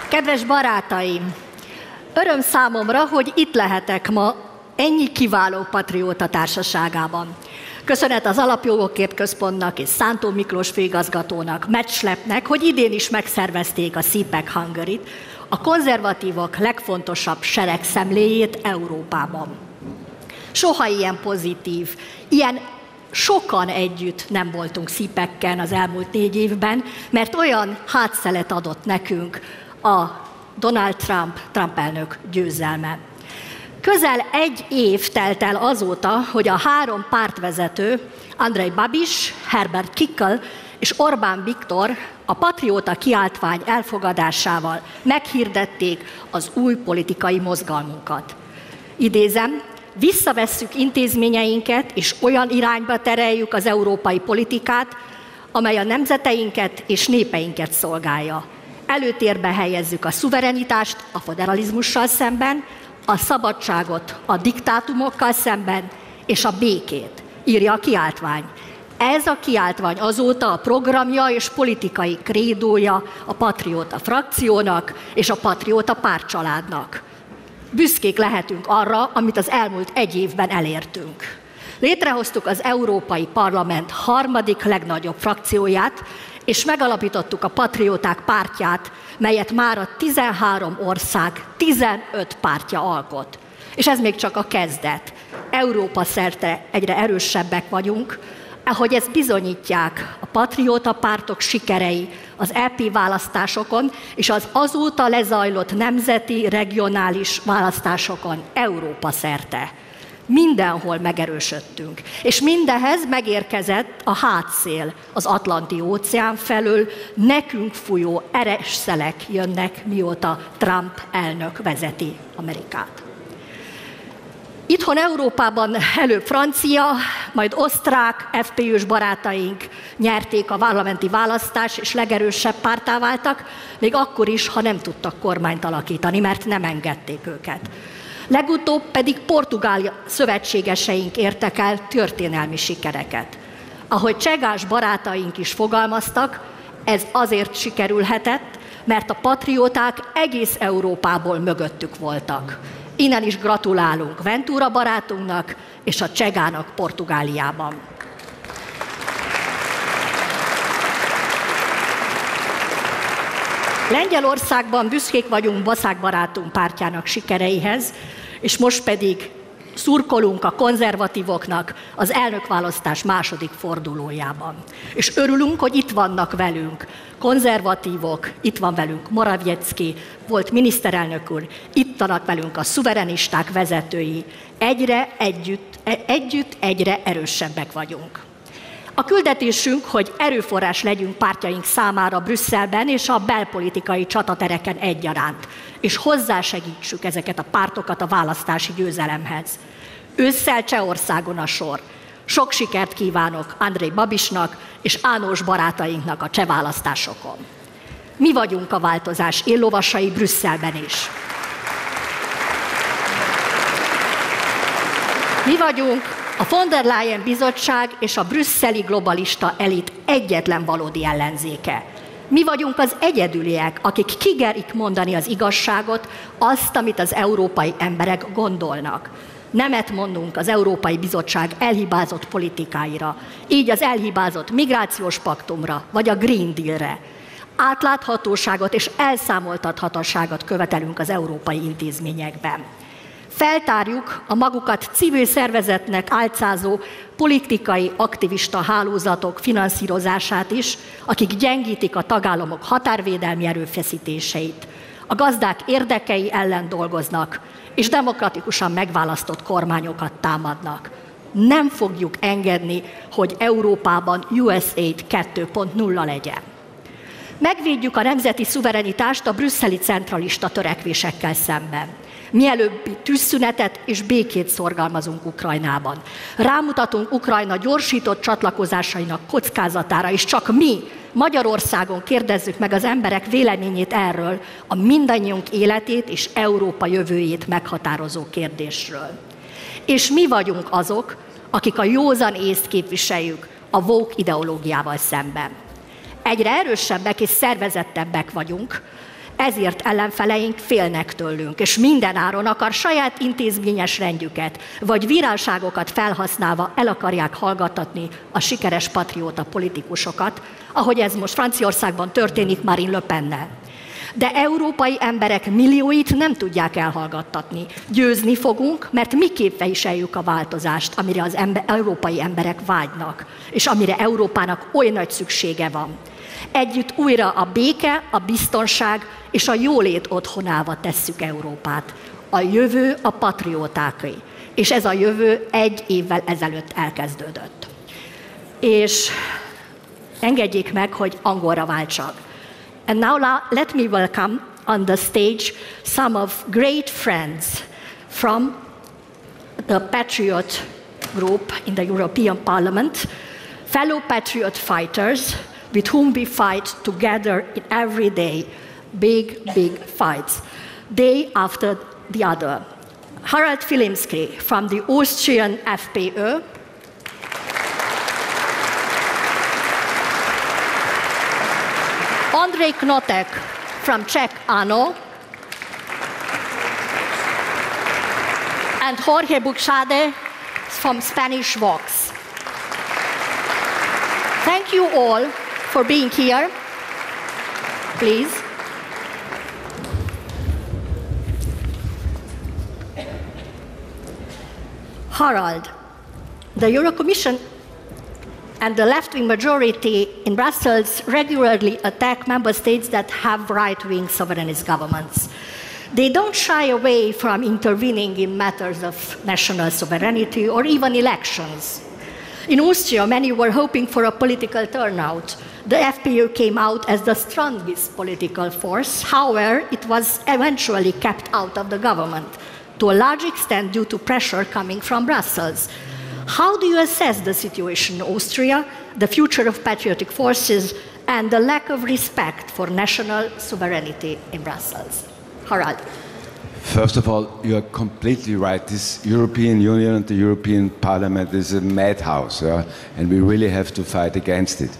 Kedves barátaim! Öröm számomra, hogy itt lehetek ma ennyi kiváló patrióta társaságában. Köszönet az Alapjogokért Központnak és Szántó Miklós főigazgatónak, Metschlepnek, hogy idén is megszervezték a CPACHungaryt, a konzervatívok legfontosabb seregszemléjét Európában. Soha ilyen pozitív, ilyen sokan együtt nem voltunk CPAC-ken az elmúlt 4 évben, mert olyan hátszelet adott nekünk a Donald Trump elnök győzelme. Közel 1 év telt el azóta, hogy a 3 pártvezető, Ondřej Babiš, Herbert Kickl és Orbán Viktor a patrióta kiáltvány elfogadásával meghirdették az új politikai mozgalmunkat. Idézem, visszavesszük intézményeinket, és olyan irányba tereljük az európai politikát, amely a nemzeteinket és népeinket szolgálja. Előtérbe helyezzük a szuverenitást a föderalizmussal szemben, a szabadságot a diktátumokkal szemben, és a békét, írja a kiáltvány. Ez a kiáltvány azóta a programja és politikai krédója a patrióta frakciónak és a patrióta pártcsaládnak. Büszkék lehetünk arra, amit az elmúlt 1 évben elértünk. Létrehoztuk az Európai Parlament 3. legnagyobb frakcióját, és megalapítottuk a Patrióták pártját, melyet már a 13 ország 15 pártja alkot. És ez még csak a kezdet. Európa szerte egyre erősebbek vagyunk, ahogy ezt bizonyítják a patrióta pártok sikerei az EP választásokon és az azóta lezajlott nemzeti, regionális választásokon Európa szerte. Mindenhol megerősödtünk, és mindehez megérkezett a hátszél az Atlanti-óceán felől, nekünk fújó eres szelek jönnek, mióta Trump elnök vezeti Amerikát. Itthon Európában előbb francia, majd osztrák, FPÖ-s barátaink nyerték a parlamenti választást, és legerősebb párttá váltak, még akkor is, ha nem tudtak kormányt alakítani, mert nem engedték őket. Legutóbb pedig portugál szövetségeseink értek el történelmi sikereket. Ahogy csegás barátaink is fogalmaztak, ez azért sikerülhetett, mert a patrióták egész Európából mögöttük voltak. Innen is gratulálunk Ventura barátunknak és a Csegának Portugáliában. Lengyelországban büszkék vagyunk Baszák barátunk pártjának sikereihez, és most pedig szurkolunk a konzervatívoknak az elnökválasztás 2. fordulójában. És örülünk, hogy itt vannak velünk konzervatívok, itt van velünk Morawiecki, volt miniszterelnök úr, itt vannak velünk a szuverenisták vezetői, együtt egyre erősebbek vagyunk. A küldetésünk, hogy erőforrás legyünk pártjaink számára Brüsszelben és a belpolitikai csatatereken egyaránt, és hozzásegítsük ezeket a pártokat a választási győzelemhez. Ősszel Csehországon a sor. Sok sikert kívánok Ondřej Babišnak és Ános barátainknak a cseh választásokon. Mi vagyunk a változás éllovasai Brüsszelben is. Mi vagyunk a von der Leyen bizottság és a brüsszeli globalista elit egyetlen valódi ellenzéke. Mi vagyunk az egyedüliek, akik kigerik mondani az igazságot, azt, amit az európai emberek gondolnak. Nemet mondunk az Európai Bizottság elhibázott politikáira, így az elhibázott migrációs paktumra, vagy a Green Dealre. Átláthatóságot és elszámoltathatóságot követelünk az európai intézményekben. Feltárjuk a magukat civil szervezetnek álcázó politikai aktivista hálózatok finanszírozását is, akik gyengítik a tagállamok határvédelmi erőfeszítéseit, a gazdák érdekei ellen dolgoznak, és demokratikusan megválasztott kormányokat támadnak. Nem fogjuk engedni, hogy Európában USAID 2.0 legyen. Megvédjük a nemzeti szuverenitást a brüsszeli centralista törekvésekkel szemben. Mielőbbi tűzszünetet és békét szorgalmazunk Ukrajnában. Rámutatunk Ukrajna gyorsított csatlakozásainak kockázatára, és csak mi Magyarországon kérdezzük meg az emberek véleményét erről, a mindannyiunk életét és Európa jövőjét meghatározó kérdésről. És mi vagyunk azok, akik a józan észt képviseljük a woke ideológiával szemben. Egyre erősebbek és szervezettebbek vagyunk, Ezért ellenfeleink félnek tőlünk, és mindenáron akar saját intézményes rendjüket, vagy virálságokat felhasználva el akarják hallgattatni a sikeres patrióta politikusokat, ahogy ez most Franciaországban történik Marine Le Pennel. De európai emberek millióit nem tudják elhallgattatni. Győzni fogunk, mert mi képviseljük a változást, amire az európai emberek vágynak, és amire Európának oly nagy szüksége van. Együtt újra a béke, a biztonság és a jólét otthonába tesszük Európát. A jövő a patriótáké, és ez a jövő 1 évvel ezelőtt elkezdődött. És engedjék meg, hogy angolra váltsak. And now let me welcome on the stage some of great friends from the Patriot group in the European Parliament, fellow Patriot fighters with whom we fight together in every day, big fights, day after the other. Harald Vilimsky from the Austrian FPÖ, Ondřej Knotek from Czech ANO, and Jorge Buxadé from Spanish Vox. Thank you all for being here. Please. Harald, the Euro Commission and the left-wing majority in Brussels regularly attack member states that have right-wing sovereignist governments. They don't shy away from intervening in matters of national sovereignty or even elections. In Austria, many were hoping for a political turnout. The FPÖ came out as the strongest political force. However, it was eventually kept out of the government, to a large extent due to pressure coming from Brussels. How do you assess the situation in Austria, the future of patriotic forces, and the lack of respect for national sovereignty in Brussels? Harald. First of all, you are completely right. This European Union and the European Parliament is a madhouse, and we really have to fight against it.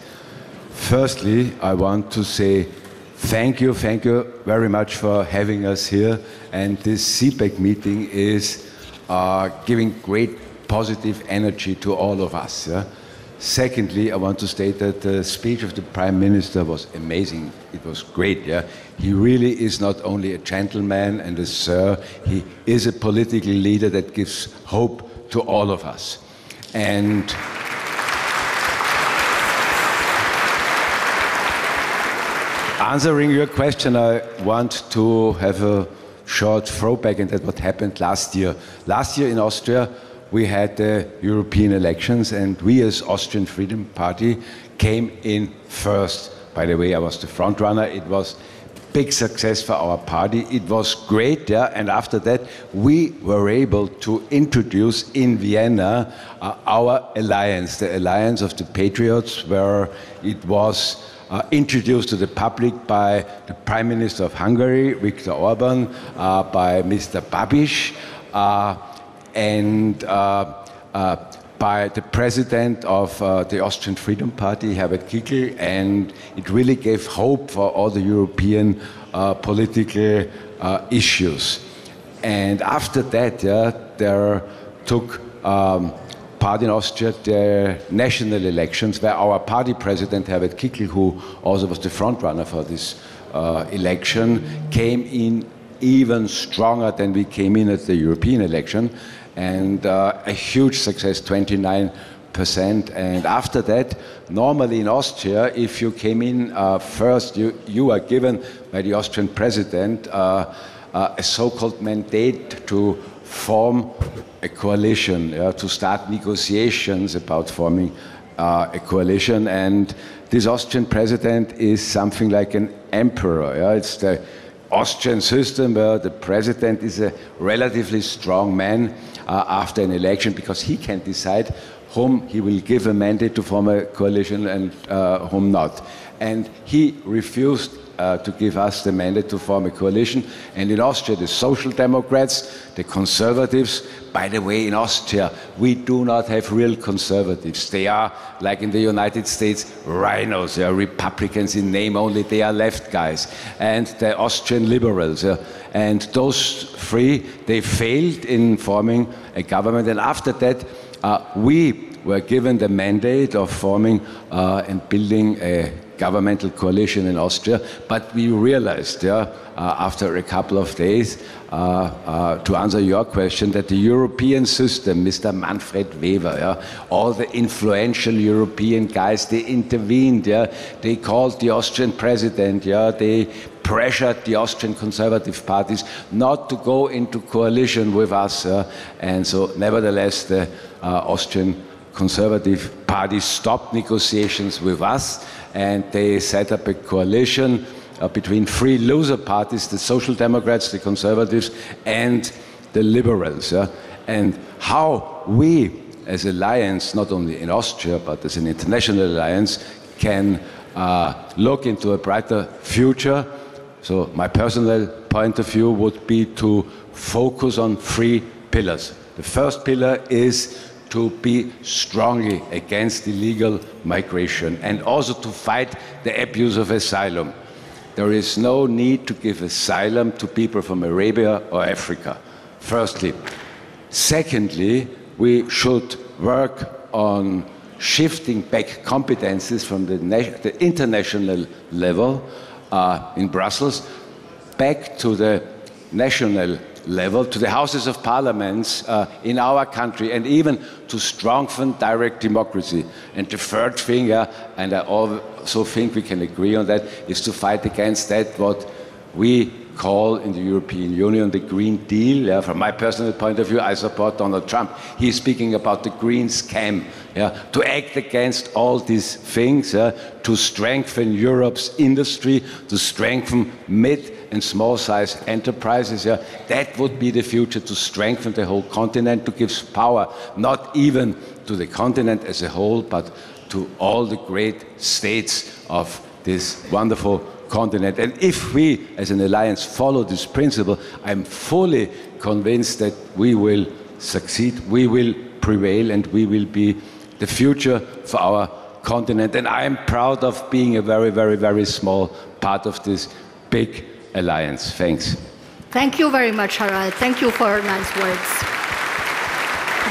Firstly, I want to say thank you very much for having us here, and this CPAC meeting is giving great positive energy to all of us. Secondly, I want to state that the speech of the Prime Minister was amazing. It was great. He really is not only a gentleman and a sir, he is a political leader that gives hope to all of us. And answering your question, I want to have a short throwback at what happened last year. Last year in Austria, we had the European elections, and we as Austrian Freedom Party came in first. By the way, I was the front runner. It was big success for our party. It was great, and after that, we were able to introduce in Vienna our alliance, the Alliance of the Patriots, where it was introduced to the public by the Prime Minister of Hungary, Viktor Orban, by Mr. Babiš, and by the president of the Austrian Freedom Party, Herbert Kickl, and it really gave hope for all the European political issues. And after that, there took part in Austria the national elections, where our party president, Herbert Kickl, who also was the front runner for this election, came in even stronger than we came in at the European election, and a huge success, 29%. And after that, normally in Austria, if you came in first, you are given by the Austrian president a so-called mandate to form a coalition, to start negotiations about forming a coalition. And this Austrian president is something like an emperor. It's the Austrian system where the president is a relatively strong man after an election, because he can decide whom he will give a mandate to form a coalition and whom not. And he refused to give us the mandate to form a coalition. And in Austria, the Social Democrats, the Conservatives. By the way, in Austria, we do not have real conservatives. They are, like in the United States, rhinos. They are Republicans in name only. They are left guys. And the Austrian liberals. And those three, they failed in forming a government. And after that, we were given the mandate of forming and building a governmental coalition in Austria, but we realized, after a couple of days, to answer your question, that the European system, Mr. Manfred Weber, all the influential European guys, they intervened, they called the Austrian president, they pressured the Austrian conservative parties not to go into coalition with us, and so nevertheless the Austrian Conservative Party stopped negotiations with us, and they set up a coalition between three loser parties, the Social Democrats, the Conservatives, and the Liberals. And how we, as alliance, not only in Austria, but as an international alliance, can look into a brighter future. So my personal point of view would be to focus on three pillars. The first pillar is to be strongly against illegal migration and also to fight the abuse of asylum. There is no need to give asylum to people from Arabia or Africa, firstly. Secondly, we should work on shifting back competences from the international level in Brussels back to the national level, to the houses of parliaments in our country, and even to strengthen direct democracy. And the third thing, and I also think we can agree on that, is to fight against that what we call in the European Union the Green Deal. From my personal point of view, I support Donald Trump. He's speaking about the green scam. To act against all these things, to strengthen Europe's industry, to strengthen mid and small-sized enterprises. That would be the future, to strengthen the whole continent, to give power not even to the continent as a whole, but to all the great states of this wonderful continent. And if we, as an alliance, follow this principle, I'm fully convinced that we will succeed, we will prevail, and we will be the future for our continent. And I'm proud of being a very, very, very small part of this big alliance. Thanks. Thank you very much, Harald. Thank you for nice words.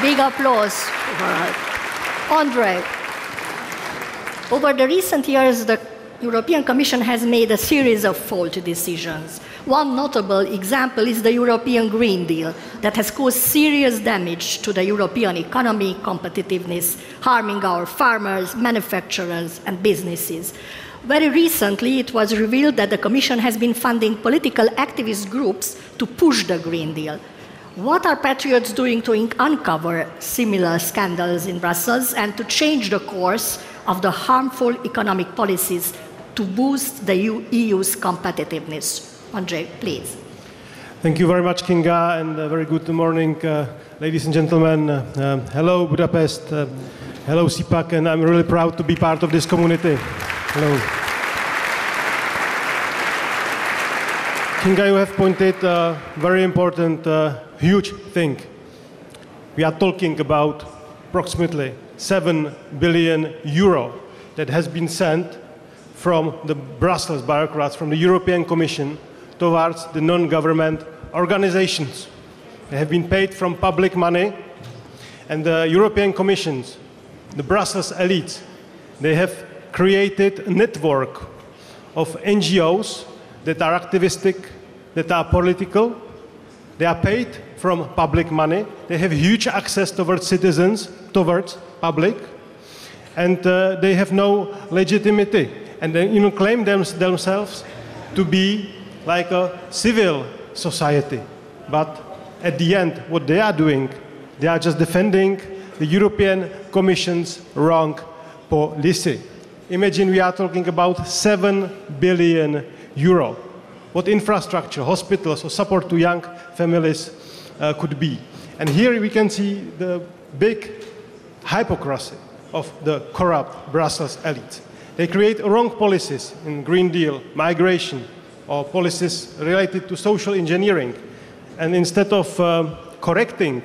Big applause for Harald. Ondřej, over the recent years, the European Commission has made a series of faulty decisions. One notable example is the European Green Deal that has caused serious damage to the European economy, competitiveness, harming our farmers, manufacturers, and businesses. Very recently, it was revealed that the Commission has been funding political activist groups to push the Green Deal. What are patriots doing to uncover similar scandals in Brussels and to change the course of the harmful economic policies to boost the EU's competitiveness? Ondřej, please. Thank you very much, Kinga, and very good morning, ladies and gentlemen. Hello, Budapest. Hello, CPAC, and I'm really proud to be part of this community. Hello. Kinga, you have pointed a very important, huge thing. We are talking about approximately 7 billion euro that has been sent from the Brussels bureaucrats, from the European Commission, towards the non-government organizations. They have been paid from public money, and the European Commissions, the Brussels elites, they have created a network of NGOs that are activistic, that are political. They are paid from public money. They have huge access towards citizens, towards public, and they have no legitimacy. And they even claim themselves to be like a civil society. But at the end, what they are doing, they are just defending the European Commission's wrong policy. Imagine we are talking about 7 billion euro. What infrastructure, hospitals, or support to young families could be. And here we can see the big hypocrisy of the corrupt Brussels elite. They create wrong policies in Green Deal, migration, or policies related to social engineering. And instead of correcting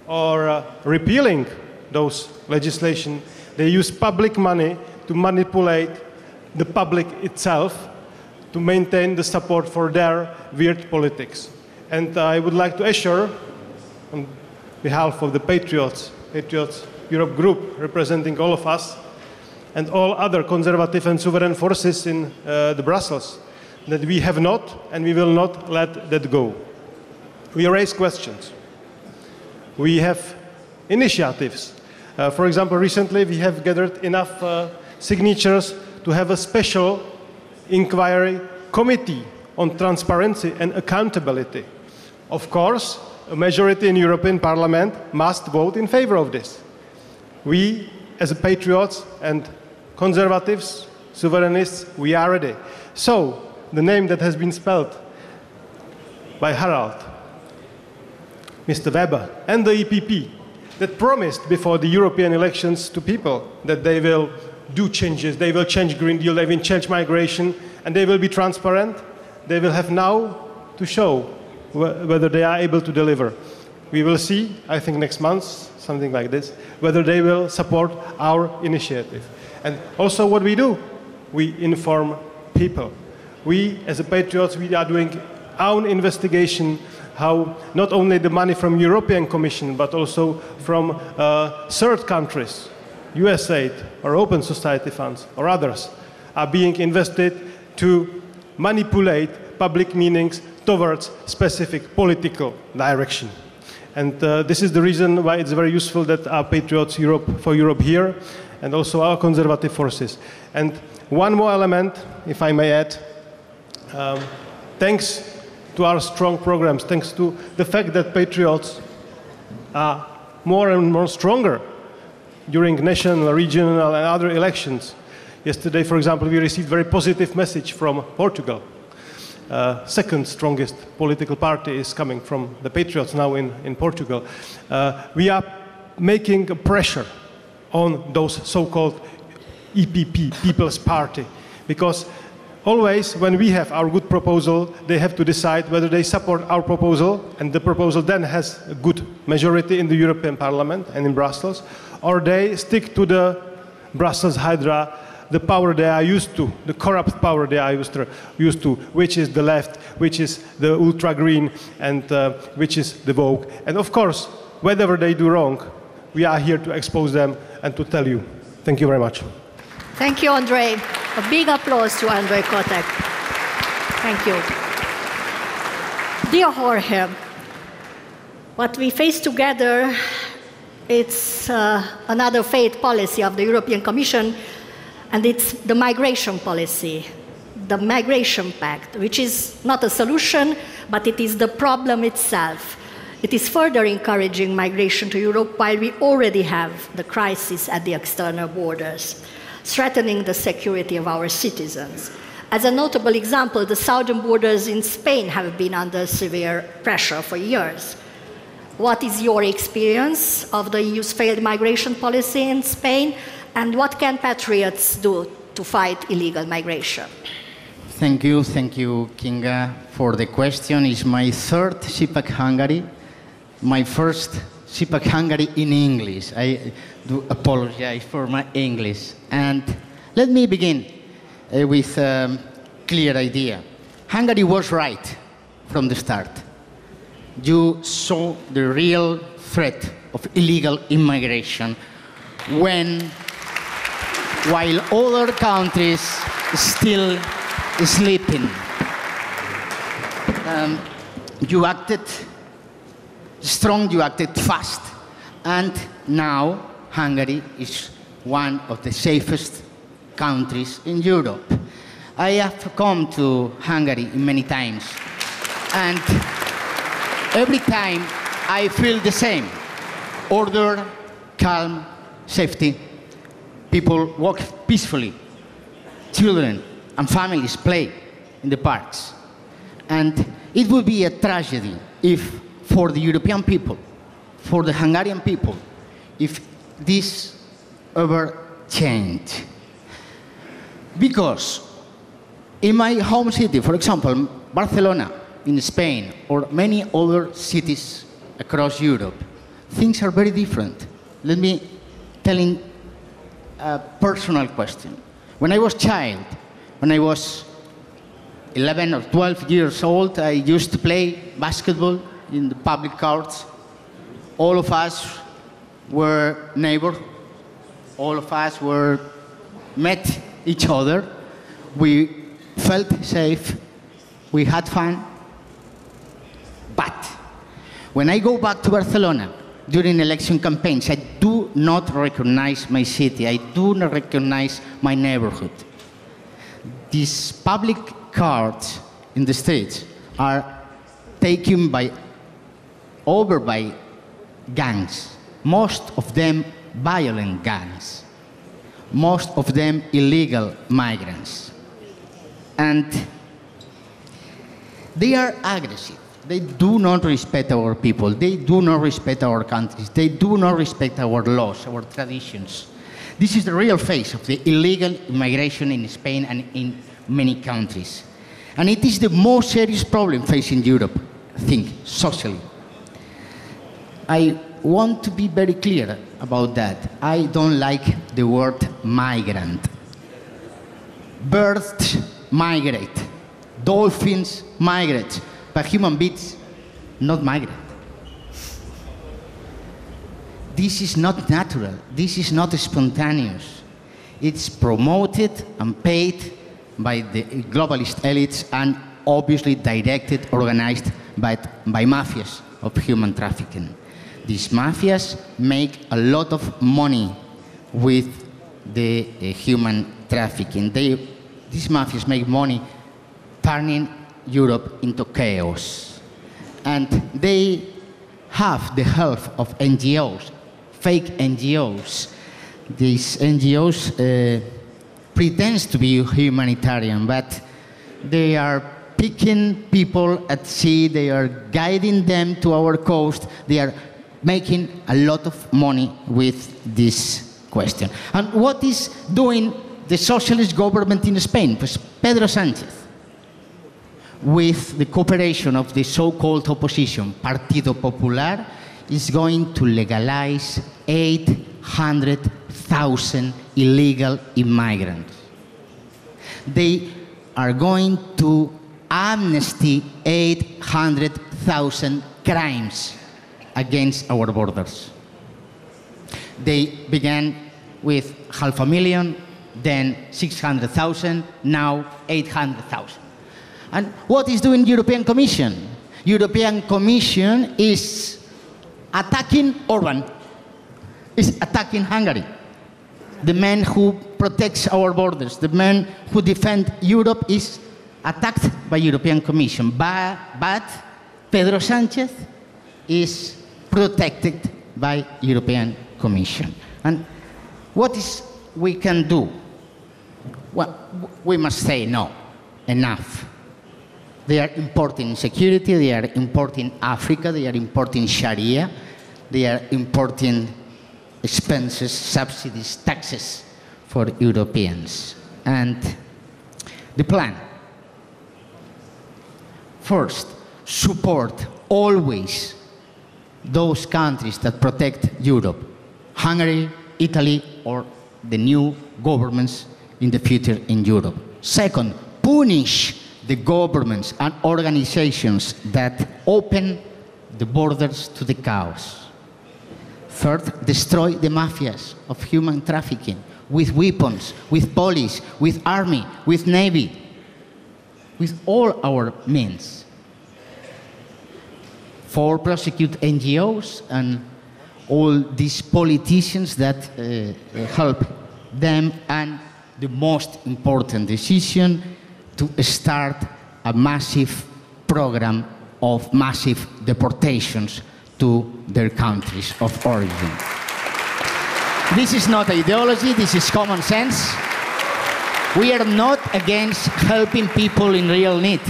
or repealing those legislation, they use public money to manipulate the public itself to maintain the support for their weird politics. And I would like to assure, on behalf of the Patriots Europe group, representing all of us, and all other conservative and sovereign forces in the Brussels, that we have not and we will not let that go. We raise questions. We have initiatives. For example, recently we have gathered enough signatures to have a special inquiry committee on transparency and accountability. Of course, a majority in European Parliament must vote in favor of this. We, as patriots and conservatives, sovereignists, we are ready. So, the name that has been spelled by Harald, Mr. Weber, and the EPP, that promised before the European elections to people that they will do changes, they will change Green Deal, they will change migration, and they will be transparent, they will have now to show whether they are able to deliver. We will see, I think next month, something like this, whether they will support our initiative. And also what we do, we inform people. We, as a patriots, we are doing our investigation how not only the money from European Commission, but also from third countries, USAID or Open Society funds or others, are being invested to manipulate public meanings towards specific political direction. And this is the reason why it's very useful that our Patriots for Europe here, and also our conservative forces. And one more element, if I may add, thanks to our strong programs, thanks to the fact that Patriots are more and more stronger during national, regional, and other elections. Yesterday, for example, we received a very positive message from Portugal. Second strongest political party is coming from the Patriots now in Portugal. We are making a pressure on those so-called EPP, People's Party, because always when we have our good proposal, they have to decide whether they support our proposal, and the proposal then has a good majority in the European Parliament and in Brussels, or they stick to the Brussels Hydra, the power they are used to, the corrupt power they are used to, which is the left, which is the ultra-green, and which is the woke. And of course, whatever they do wrong, we are here to expose them and to tell you. Thank you very much. Thank you, Ondřej. A big applause to Ondřej Knotek. Thank you. Dear Jorge, what we face together, it's another failed policy of the European Commission, and it's the migration policy, the Migration Pact, which is not a solution, but it is the problem itself. It is further encouraging migration to Europe while we already have the crisis at the external borders, threatening the security of our citizens. As a notable example, the southern borders in Spain have been under severe pressure for years. What is your experience of the EU's failed migration policy in Spain, and what can patriots do to fight illegal migration? Thank you, Kinga, for the question. It's my third CPACHungary, my first CPACHungary in English. I do apologize for my English. And let me begin with a clear idea. Hungary was right from the start. You saw the real threat of illegal immigration while other countries still sleeping. You acted strong, you acted fast, and now Hungary is one of the safest countries in Europe. I have come to Hungary many times, and every time I feel the same: order, calm, safety. People walk peacefully. Children and families play in the parks. And it would be a tragedy if, for the European people, for the Hungarian people, if this ever changed. Because in my home city, for example, Barcelona in Spain, or many other cities across Europe, things are very different. Let me tell you a personal question. When I was a child, when I was 11 or 12 years old, I used to play basketball in the public courts. All of us were neighbors. All of us met each other. We felt safe. We had fun. But when I go back to Barcelona during election campaigns, I do not recognize my city. I do not recognize my neighborhood. These public cards in the streets are taken over by gangs, most of them violent gangs, most of them illegal migrants. And they are aggressive. They do not respect our people. They do not respect our countries. They do not respect our laws, our traditions. This is the real face of the illegal immigration in Spain and in many countries. And it is the most serious problem facing Europe, I think, socially. I want to be very clear about that. I don't like the word migrant. Birds migrate. Dolphins migrate. But human beings not migrate. This is not natural. This is not spontaneous. It's promoted and paid by the globalist elites and obviously directed, organized by mafias of human trafficking. These mafias make a lot of money with the human trafficking. These mafias make money turning Europe into chaos. And they have the help of NGOs, fake NGOs. These NGOs pretend to be humanitarian, but they are picking people at sea, they are guiding them to our coast, they are making a lot of money with this question. And what is doing the socialist government in Spain? Pues Pedro Sánchez, with the cooperation of the so-called opposition, Partido Popular, is going to legalize 800,000 illegal immigrants. They are going to amnesty 800,000 crimes against our borders. They began with 500,000, then 600,000, now 800,000. And what is doing European Commission? European Commission is attacking Orban, is attacking Hungary. The man who protects our borders, the man who defends Europe is attacked by European Commission. But Pedro Sánchez is protected by European Commission. And what is we can do? Well, we must say no, enough. They are importing security, they are importing Africa, they are importing Sharia, they are importing expenses, subsidies, taxes for Europeans. And the plan, first, support always those countries that protect Europe, Hungary, Italy, or the new governments in the future in Europe. Second, punish the governments and organizations that open the borders to the chaos. Third, destroy the mafias of human trafficking with weapons, with police, with army, with navy, with all our means. Four, prosecute NGOs and all these politicians that help them, and the most important decision, to start a massive program of massive deportations to their countries of origin. This is not ideology, this is common sense. We are not against helping people in real need.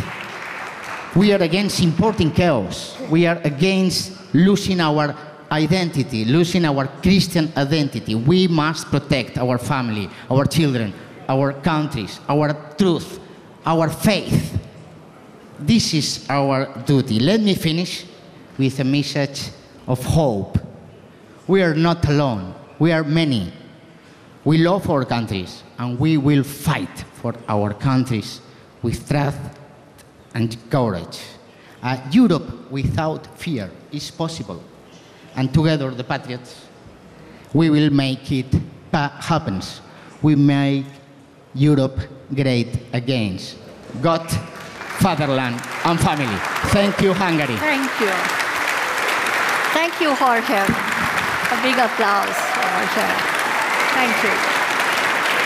We are against importing chaos. We are against losing our identity, losing our Christian identity. We must protect our family, our children, our countries, our truth, our faith. This is our duty. Let me finish with a message of hope. We are not alone. We are many. We love our countries, and we will fight for our countries with trust and courage. Europe without fear is possible. And together, the Patriots, we will make it happen. We make Europe great again. God, fatherland, and family. Thank you, Hungary. Thank you. Thank you, Jorge. A big applause for Jorge. Thank you.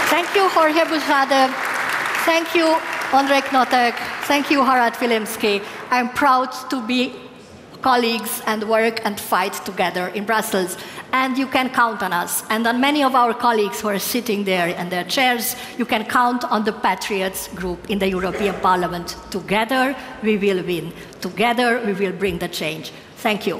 Thank you, Jorge Buxadé. Thank you, Ondřej Knotek. Thank you, Harald Vilimsky. I'm proud to be colleagues and work and fight together in Brussels. And you can count on us. And on many of our colleagues who are sitting there in their chairs, you can count on the Patriots group in the European Parliament. Together, we will win. Together, we will bring the change. Thank you.